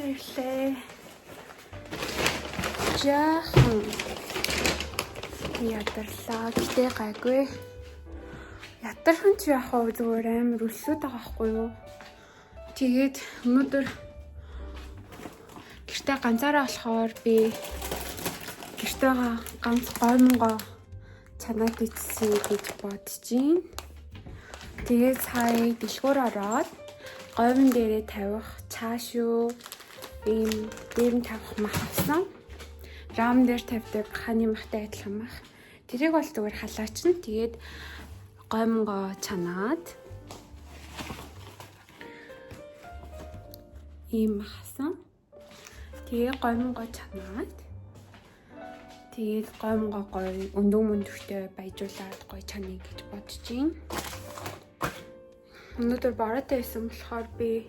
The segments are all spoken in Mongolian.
Ирлээ. Жаахан ядарлаа. Гэтэ гайгүй. Ядархан ч яах вэ? Зүгээр амар өлсөд байгаа байхгүй юу? Тэгээд өнөөдөр гэртээ ганцаараа болохоор би гэртээ ганц гоймонгоо чанаад ицсэн гэж бодож байна. Тэгээд сая дэлгүүр ороод гоймон дээрээ тавих чаашуу ийм дээр нь тавих мах авсан. Рам дээр тавьдаг ханы махтай адилхан мах. Тэрийг бол зүгээр халаачин. Тэгээд гоймонгоо чанаад ийм мах авсан. Тэгээд гоймонгоо чанаад тэгээд гоймонгоо гоё өндөг мөндөртэй баяжуулаад гоё чаныг гэж бодож байна. Өнөөдөр бараатай байсан болохоор би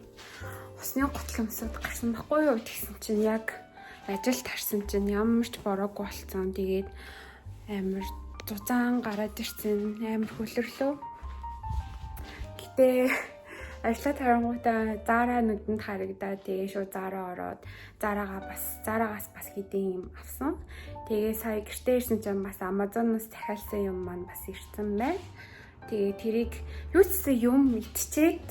усны готломсод гарсан байхгүй юу? Тэгсэн чинь яг ажилд харсан чинь ямар ч бороогүй болсон. Тэгээд амар зузаан гараад ирсэн. Амар хөлөрлөө. Гэтэ ажлаа тарангуудаа Zara нүдэнд харагдаад тэгээ шууд Zara ороод Zara-гаас бас хэдийн юм авсан. Тэгээ сая гэртээ ирсэн чинь бас Amazon-оос захиалсан юм маань бас ирсэн байна. Тэгээ тэрийг юу ч юм итчээд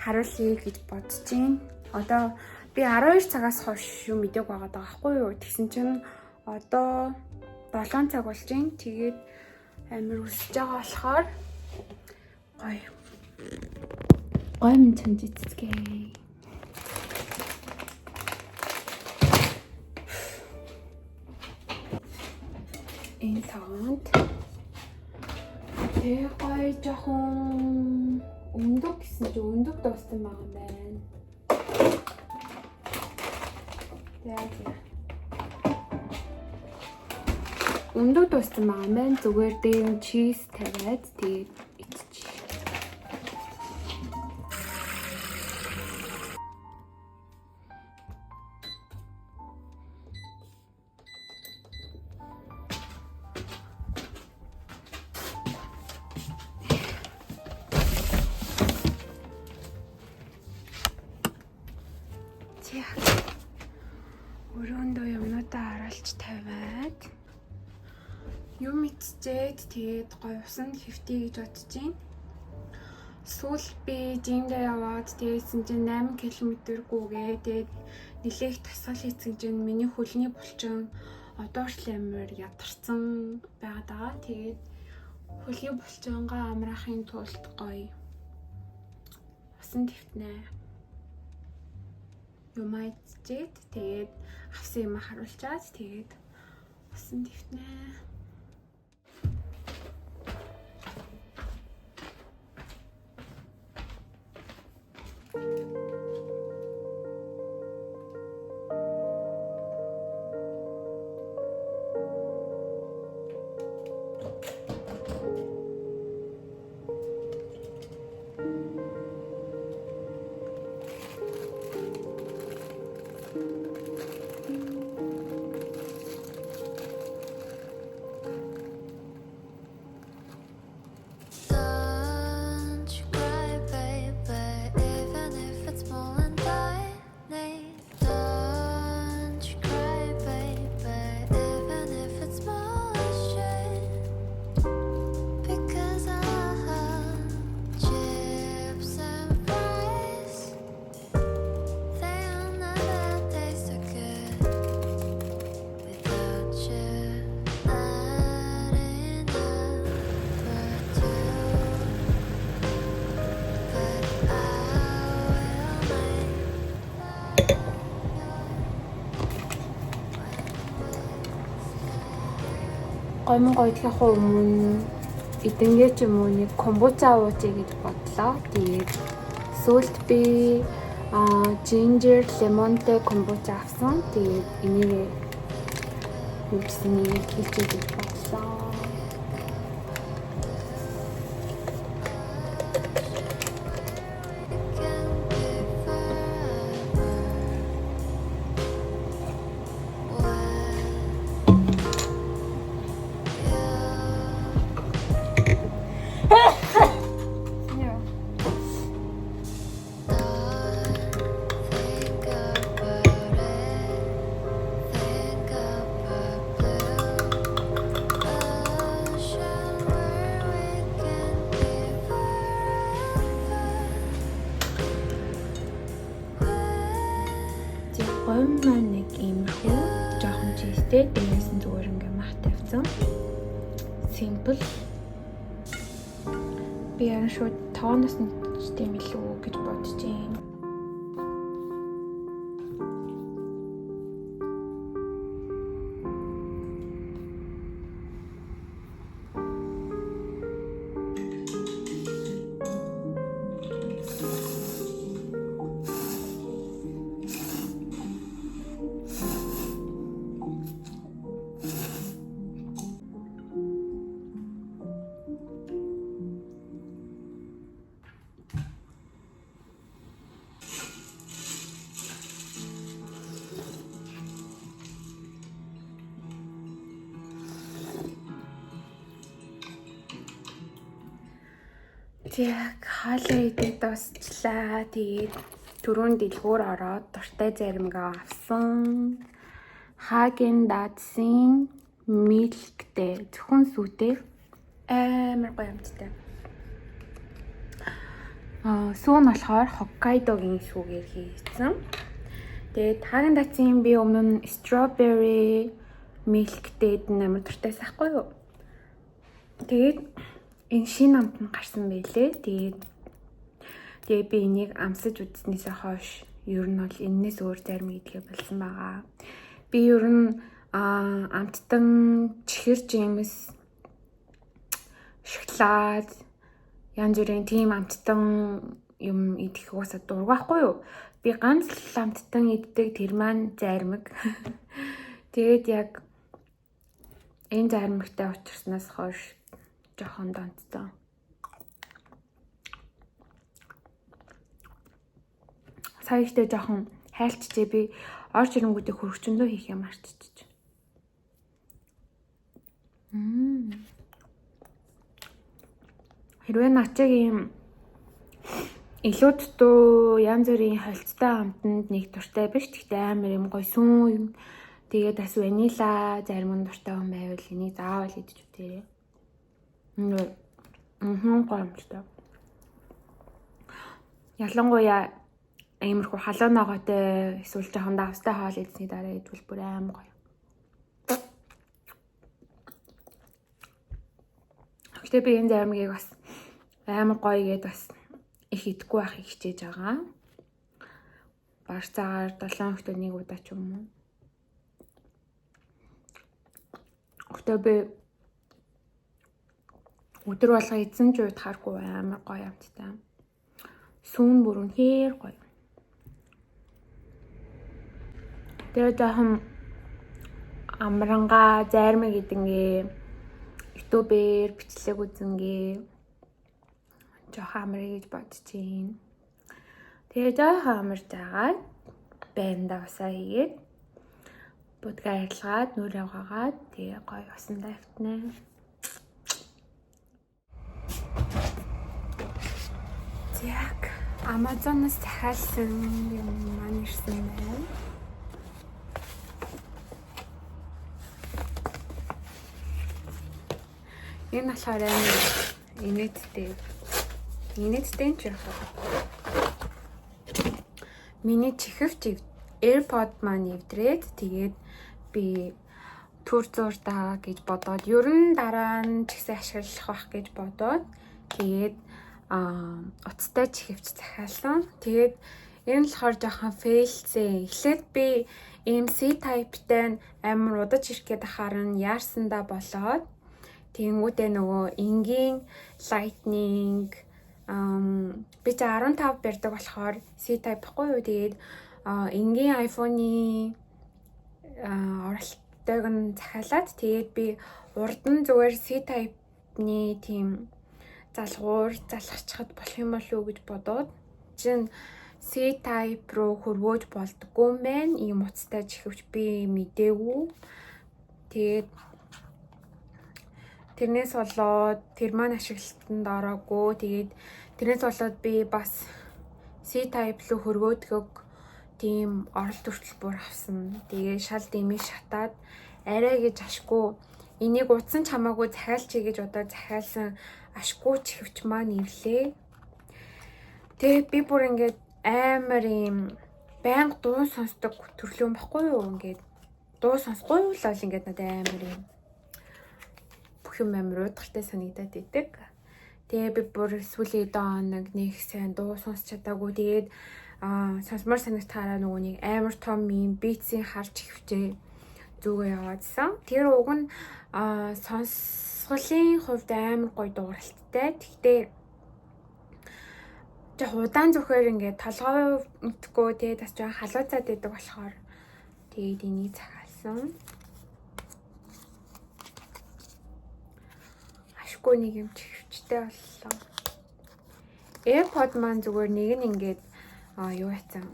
харуулъя гэж бодож байна. Одоо би 12 цагаас хойш юм идэв байгаа байхгүй юу? Тэгсэн чинь одоо 7 цаг болж байна. Тэгээд амир өсөж байгаа болохоор гоё юм чанд иццгээ. Энтанд гоё жоохон өндөг гэсэн чинь өндөг дууссан байгаа юм байна. Яг өндөг дууссан байгаа юм байна. Зүгээр дээр нь чиз тавиад тэгээд иччих. Өрөөндөө юмнуудаа харуулж тавиад юм иччээд тэгээд гоё усан хэвтий гэж бодож байна. Сүүл би жимдээ яваад тэгээдсэн чинь 8 км-гүйгээ тэгээд нэлээх тасгал хийсэн чинь миний хөлний булчин одоорч амар ядарсан байгаа. Тэгээд хөлний булчингаа амраахын тулд гоё усан хэвтнэ юмаа иччээд тэгээд авсан юм харуулчаад тэгээд усан хэвтнэ. гомгой идэх өмнө эдэнгээ ч юм уу нэг комбуча уучи гэж бодлоо. Тэгээд сүүлд би ginger lemonтэй комбуча авсан. Тэгээд энийг үгснийг хийчихье гэж бодлоо. Гомь маань нэг иймэрхүү жоохон чийстэй дээрээс нь зүгээр ингээ мах тавьсан. Simple. Би яан шууд тооноос нь тийм илүү гэж бодож байна. Яг хаалаа идээд дуусчлаа. Тэгээд түрүүн дэлгүүр ороод дуртай заримгаа авсан. Häagen-Dazs-ийн милктэй зөвхөн сүүтэй амар гоё амттай. Сүү нь болохоор Хоккайдогийн сүүгээр хийсэн. Тэгээд Häagen-Dazs-ийн би өмнө нь strawberry милктэйд амар дуртай сахгүй юу? Тэгээд энэ шинэ амт нь гарсан байлээ. Тэгээд би энийг амсаж үзснээсээ хойш ер нь бол энэс өөр зарим идэх болсон байгаа. Би ер нь амттан чихэр жимс, шоколад, янз бүрийн тийм амттан юм идэх уусаа дургахгүй юу? Би ганц л амттан иддэг тэр маань заримг. Тэгээд яг энэ заримгтай учирснаас хойш жоохон донцтой. Саяжтай жоохон хайлтчээ би орж ирэнгүүтээ хөргчөндөө хийх юм арчиж. Хэрвээ начиг юм илүү дутуу янз бүрийн холцтой амтанд нэг дуртай биш. Гэхдээ амар юм гоё сүүн. Тэгээд бас ванила зарим нь дуртай юм байвал энийг заавал идэж үтээрэй. Гомчтой. Ялангуяа иймэрхүү халуун ногоотой эсвэл жоохон давстай хоол идсний дараа идвэл бүр аим гоё. Гэхдээ би энэ заримгийг бас амар гоё гээд бас их идэхгүй байхыг хичээж байгаа. Баар цагаар 7 хоногт нэг удаа ч юм уу. Гэхдээ би өдөр болго эзэн ч удахааргүй амар гоё амттай. Сүүн бүр үнэхээр гоё. Тэгээд жоохон амранга зармаг идэнгээ ютубээр бичлэг үзэнгээ жоохон амрыг гэж бодож байна. Тэгээд жоохон амарч агаад байранда усаа хийгээд будгаа арилгаад нүрээ угаагаад тэгээ гоё усандаа автнаа. Яг Amazon-оос захиалсан юм маань ирсэн байна. Энэ болохоор инээдтэй юм чи яах вэ? Миний чихвч AirPod маань эвдрээд тэгээд би төр зурдаа гэж бодоод ер нь дараа нь ч гэсэн ашиглах байх гэж бодоод тэгээд утастай чихвч захиалсан. Тэгээд энэ болохоор жоохон фейлсэн. Эхлээд би ийм C type-тай амар удаж ирэх гээд ахаар нь яарсандаа болоод Тэнгүүдээ нөгөө энгийн lightning би ч 15 барьдаг болохоор C type байхгүй юу. Тэгээд энгийн iPhone-ы оролтойг нь захиалаад тэгээд би урд нь зүгээр C type-ны тийм залгуур залгачихад болох юм болов уу гэж бодоод чинь C type руу хөрвөөж болдгоо юм байна. Ийм уцтай чихвч би мэдээгүй. Тэгээд тэрнээс болоод тэр маань ашиглалтанд ороогүй. Тэгээд тэрнээс болоод би бас C type руу хөрвөөдгөг тийм оролт хүртэл авсан. Тэгээ шал дэмий шатаад арай гэж ашгүй энийг утсан ч хамаагүй захиалчий гэж удаа захиалсан ашгүй чихвч маань ирлээ. Тэгээ би бүр ингээд амар юм байнга дуу сонсдог төрлөө байхгүй юу. Ингээд дуу сонсгүй бол ингээд надад амар юм бүх юм амар удахтай санагдаад идэг. Тэгээ би бүр сүүлийн 7 хоног нэг сайн дуу сонсч чадаагүй. Тэгээд сонсмор санагтаараа нөгөө нэг амар том юм битсийн харж ихвчээ зүгөө яваадсан. Тэр уг нь сонсголын хувьд амар гоё дууралттай. Гэхдээ жоо удаан зөвхөр ингээд толгой мэдгүй тэгээд бас жоо халууцаад байдаг болохоор тэгээд энийг захиалсан. Ашгүй нэг юм чихвчтэй боллоо. AirPod маань зүгээр нэг нь ингээд юу яцсан.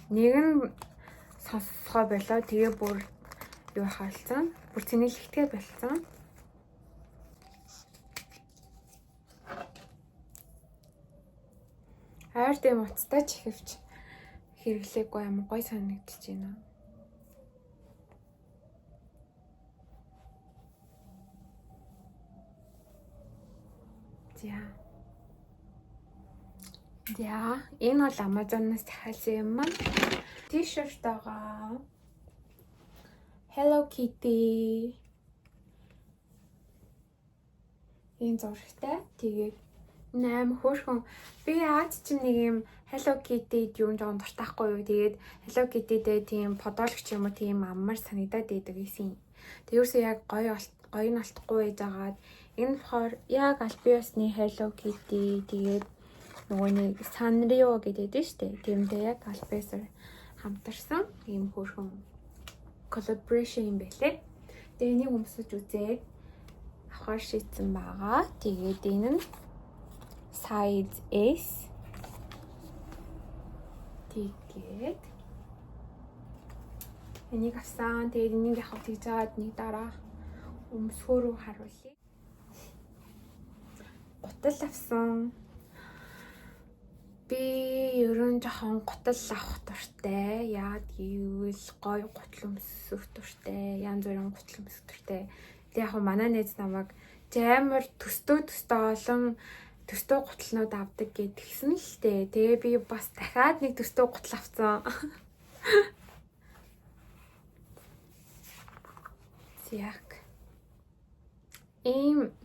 Нэг нь сонсгоо болоо тэгээ бүр юу хаалцсан. Бүр цэнэглэхтэй болсон. Хайр дэм уцтай чихвч хэрэглээгүй амар гой санагдчихэж байна. За энэ бол Amazon-аас захиалсан юм маань. T-shirt байгаа. Hello Kitty. Энэ зурагтай. Тэгээд 8 хөөрхөн. Би яаж ч нэг юм Hello Kitty-д юм жоон дуртайхгүй юу. Тэгээд Hello Kitty-тэй тийм подоологч юм уу тийм аммар санагдаад идэг гэсэн. Тэрөөсөө яг гоё нь олдохгүй байжгаад энэ болохоор яг Albios-ны Hello Kitty тэгээд нөгөө нэг Sanrio гэдэг дээ штэ. Тиймдээ яг Albios-оор хамтарсан ийм хөөрхөн collaboration юм байлээ. Тэгээ энийг өмсөж үзээд авахар шийдсэн байгаа. Тэгээд энэ нь size S. Тэгээд энийг авсан. Тэгээд энийг явах гэж жаад нэг дараа өмсгөө рүү харуулъя. Гутал авсан. Би ерөн жоохон гутал авах дуртай. Яагаад гэвэл гоё гутал өмсөх дуртай. Янз бүрийн гутал өмсөх дуртай. Тэгээ яг манай найз намайг амар төстөө олон төстөө гуталнууд авдаг гэдгсэн л дээ. Тэгээ би бас дахиад нэг төстөө гутал авсан. Яг ийм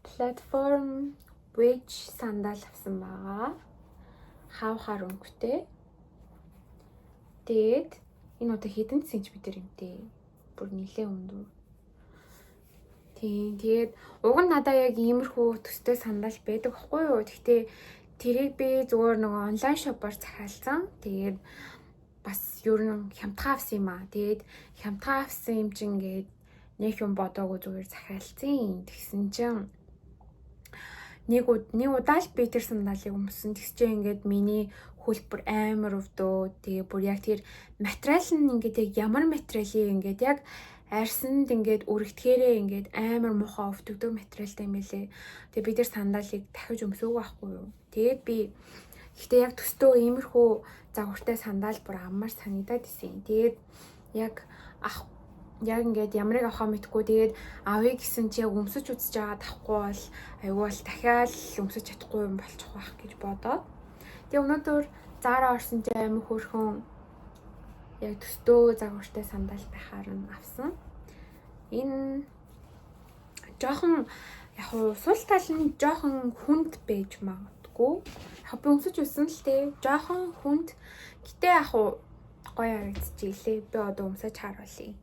платформ wedge сандал авсан байгаа. Хавхаар өнгөтэй. Тэгээд энэ удаа хэдэн сантиметр юмтэй. Бүр нэлээд өндөр. Тэгээд уг нь надаа яг иймэрхүү төстэй сандал байдаг байхгүй юу. Гэхдээ тэрийг би зүгээр нөгөө онлайн шопоор захиалсан. Тэгээд бас ер нь хямдхан авсан юм аа. Тэгээд хямдхан авсан юм чинь ингээд нэг юм бодоогүй зүгээр захиалсан. Тэгсэн чинь нэг удаа л би тэр сандалыг өмсөн. Тэгс чинь ингээд миний хөлбөр амар өвдөө. Тэгээ бүр яг тэр материал нь ингээд яг ямар материалыг ингээд яг арьсанд ингээд өргөдгээрээ ингээд амар муухай өвдөгдөг материалтай юм байлээ. Тэгээ би тэр сандалыг дахиж өмсөөгүй байхгүй юу. Тэгээд би гэхдээ яг төстөө иймэрхүү загвартай сандал бүр амар санагдаад исэн. Тэгээд яг ингээд ямарыг авахаа мэдгүй тэгээд авъя гэсэн чи яг өмсөж үзэж байгаа тахгүй бол айгүй бол дахиад өмсөж чадахгүй юм болчих واخ гэж бодоод тэгээд өнөөдөр Zara орсон чи амар хөөрхөн яг төстөө загвартай сандал байхаар нь авсан. Энэ жоохон яг сул тал нь жоохон хүнд байж магадгүй. Яг би өмсөж үзсэн л дээ. Жоохон хүнд. Гэтэ яг гоё харагдчихжээ. Би одоо өмсөж харуулъя.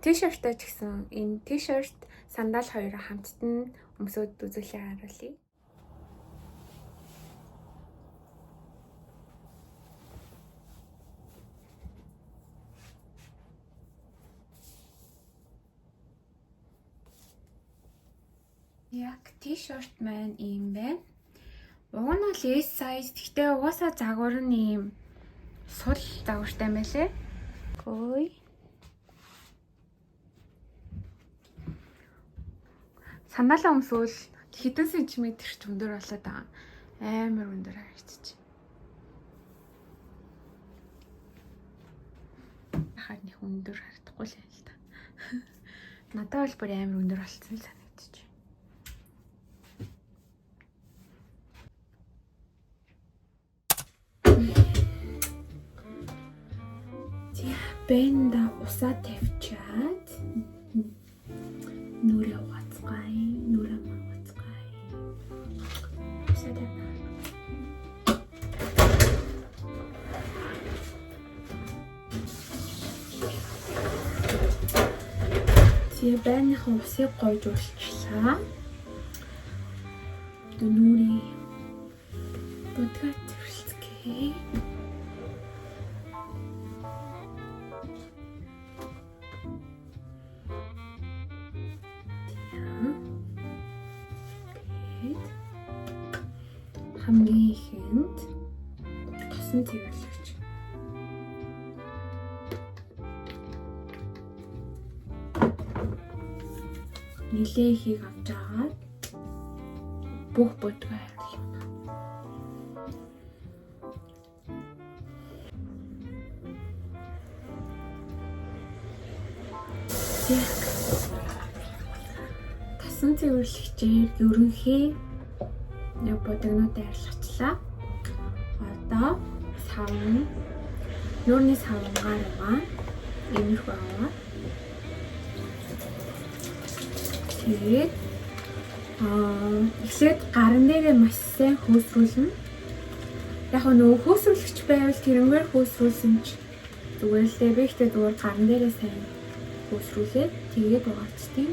T-shirt-тай ч гэсэн энэ T-shirt, сандал хоёроо хамтд нь өмсөд үзүүлээ харуулъя. Яг T-shirt маань ийм байна. Уг нь бол S size. Гэхдээ угаасаа загвар нь ийм сул загвартай юм байлээ. Ой. Сандалаа өмсвөл хэдэн сантиметр ч өндөр болоод байгаа. Амар өндөр харагдчих. Хаад нэг өндөр харагдахгүй л байл та. Надад бол бүр амар өндөр болсон л санагдчих. Бэнда усаа тавьчаад нүрээ угаацгаая, нүрээ угаацгаая. Усаа тавьна. Тэгээ байныхан усыг гойж уулчлаа. Нүрээ бодгоо зөвлөцгөө. Хамгийн ихэнд тосон цэвэрлэгч. Нилээ ихийг авч агаад бүх бодгоо хайрлуулна. Тосон цэвэрлэгчээр ерөнхий нэг бодгонууд арилгачлаа. Одоо савн, юуны савнгаар байгаа. Иймэрхүү аваа. Тэгээд эхлээд гарын дээрээ маш сайн хөөсрүүлнэ. Яг нөгөө хөөсрүүлэгч байвал тэрнгээр хөөсрүүлсэн ч зүгээр л дээ. Гэхдээ зүгээр гарын дээрээ сайн хөөсрүүлээд тэгээд угаацдаг.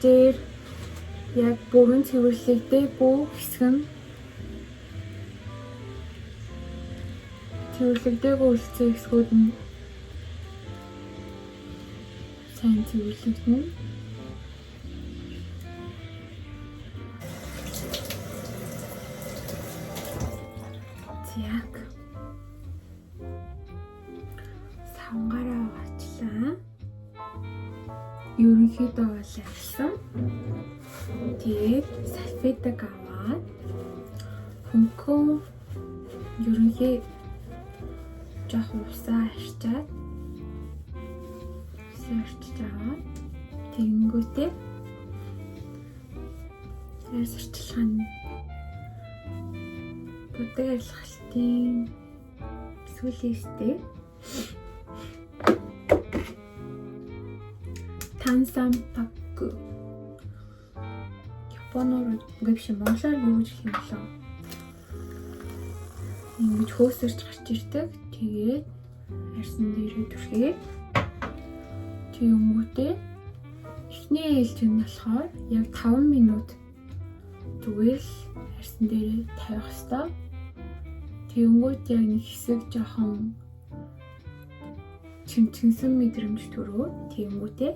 Тэр яг бүрэн цэвэрлэгдээгүй хэсэг нь цэвэрлэгдээгүй үлцэн хэсгүүд нь сайн цэвэрлэгдэнэ. Яг савнгараа угаачлаа. Ерөнхийдөө бол арилсан. Тэгээд салфетик аваад хөнгөн ерөнхий жоохон усаа арчаад арчиж аваад тэгэнгүүтээ арьс арчилгаа нь бүдэг арилгалтын сүлээстэй Тансан-пакку. Японоор үгүй биш монголоор юу гэж хэлэх юм болоо. Ингэж хөөсөрч гарч ирдэг. Тэгээд арьсан дээрээ түрхээ. Тэгэнгүүтээ эхний ээлжин нь болохоор яг 5 минут зүгээр л арьсан дээрээ тавих ёстой. Тэгэнгүүт яг нэг хэсэг жоохон чимчгэнсэн мэдрэмж төрөө. Тэгэнгүүтээ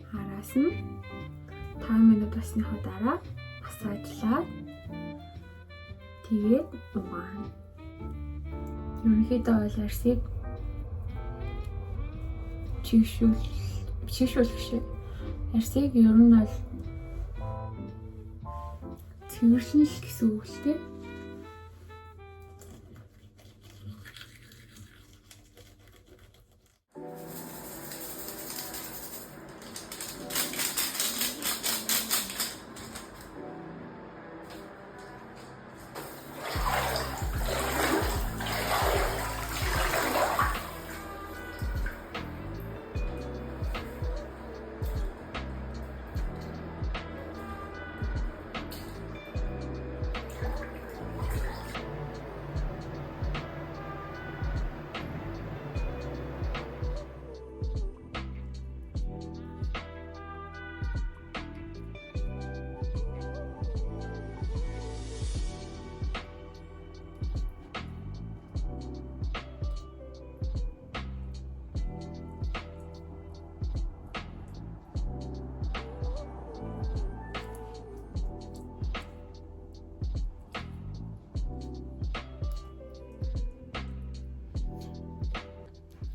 араас нь 5 минут басныхаа дараа массажлаад тэгээд угаана. Ерөнхийдөө бол арьсыг чигшүүлэх шиг. Арьсыг ер нь бол цэвэрлэн л гэсэн үг л дээ.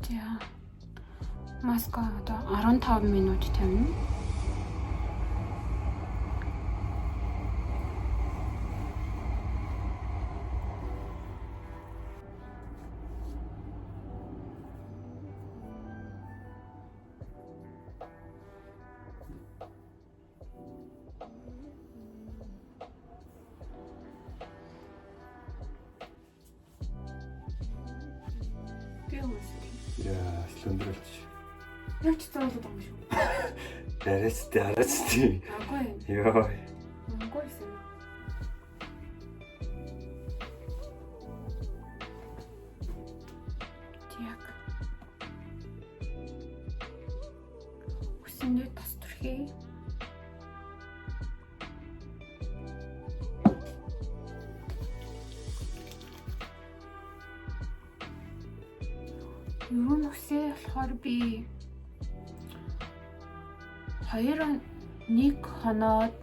За. Маска одоо 15 минут тавина. Яа, слөндрөлч. Яг ч зоолоод байгаа юм шүү. Арайцтай. Аггүй. Йоо. Аггүй шүү. Тяг. Үсэндээ тас төрхий. Юу нүсээ болохоор би 2-1 хоноод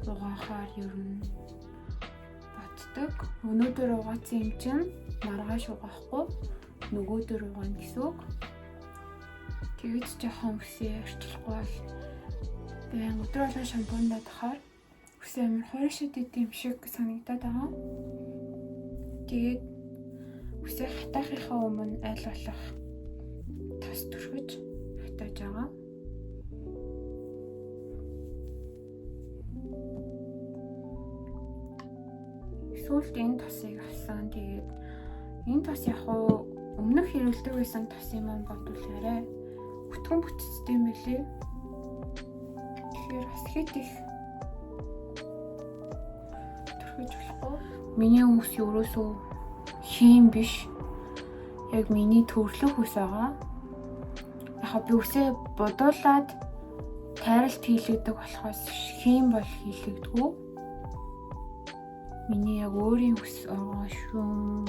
угаахаар ер нь боддог. Өнөөдөр угаацсан юм чинь маргааш угаахгүй нөгөөдөр угаана гэсэн үг. Тэгээд жоохон үсээ арчлахгүй бол байн өдөр болгон шампундаа тахаар үсээ амар хоошид идэм шиг санагдаад байгаа. Тэгээд үсээ хатаахынхаа өмнө аль болох тас түрхэж хатааж байгаа. Сүүлд энэ тосыг авсан. Тэгээд энэ тос яг уу өмнөх хэрүүлдэг байсан тосын маань бодвол арай бүтгэн бүтцтэй юм билээ. Тэгэхээр бас хэд их түрхэж болохгүй. Миний ус ерөөсөө хийм биш. Яг миний төрлөх ус байгаа. Яг би үсээ бодуулаад тайралт хийлэгдэг болохоос хийм бол хийлэгдэггүй. Миний яг өөрийн ус байгаа шүү.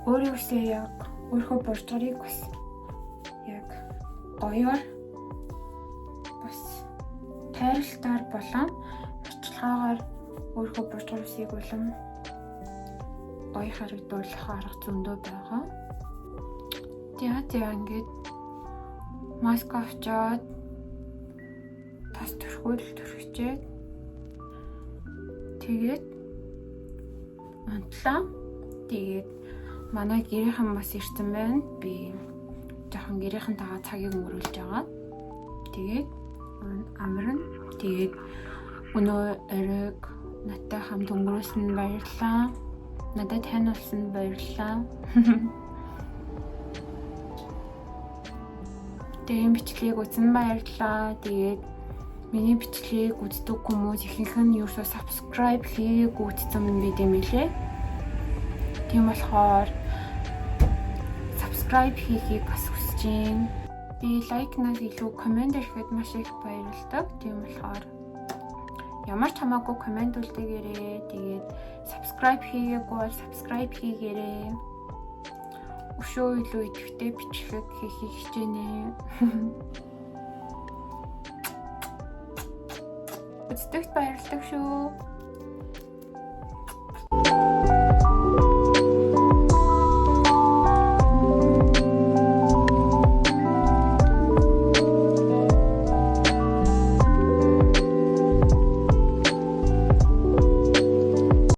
Өөрийн үсээ яг өөрийнхөө боржгарыг бас яг гоёор бас тайралтаар болон арчилгаагаар өөрийнхөө боржгор усыг улам гоё харагдуулах арга зөндөө байгаа. Тэгээд ингээд маска авчаад тас төрхөөл төрчихээ. Тэгээд онтлоо. Тэгээд манай гэрийнхэн бас ирсэн байна. Би жоохон гэрийнхэнтэйгээ цагийг өнгөрүүлж байгаа. Тэгээд амарна. Тэгээд өнөө оройг надтай хамт өнгөрүүлсэн баярлалаа. Надад таниулсан баярлалаа. Тэгээд бичлэгийг үзсэн баярлалаа. Тэгээд миний бичлэгийг үздэг хүмүүс ихэнх нь ерөөсөө subscribe хийгээгүй үзсэн байт юм билээ. Тийм болохоор subscribe хийхийг бас хүсэж байна. Би лайкнаас илүү комент хийхэд маш их баярлалдаг. Тийм болохоор ямар ч хамаагүй комент үлдээгээрэй. Тэгээд subscribe хийгээгүй бол subscribe хийгээрэй. Өшөө илүү идэвхтэй бичлэг хийхийг хичээнэ. Үзтэгт баярлалаа шүү.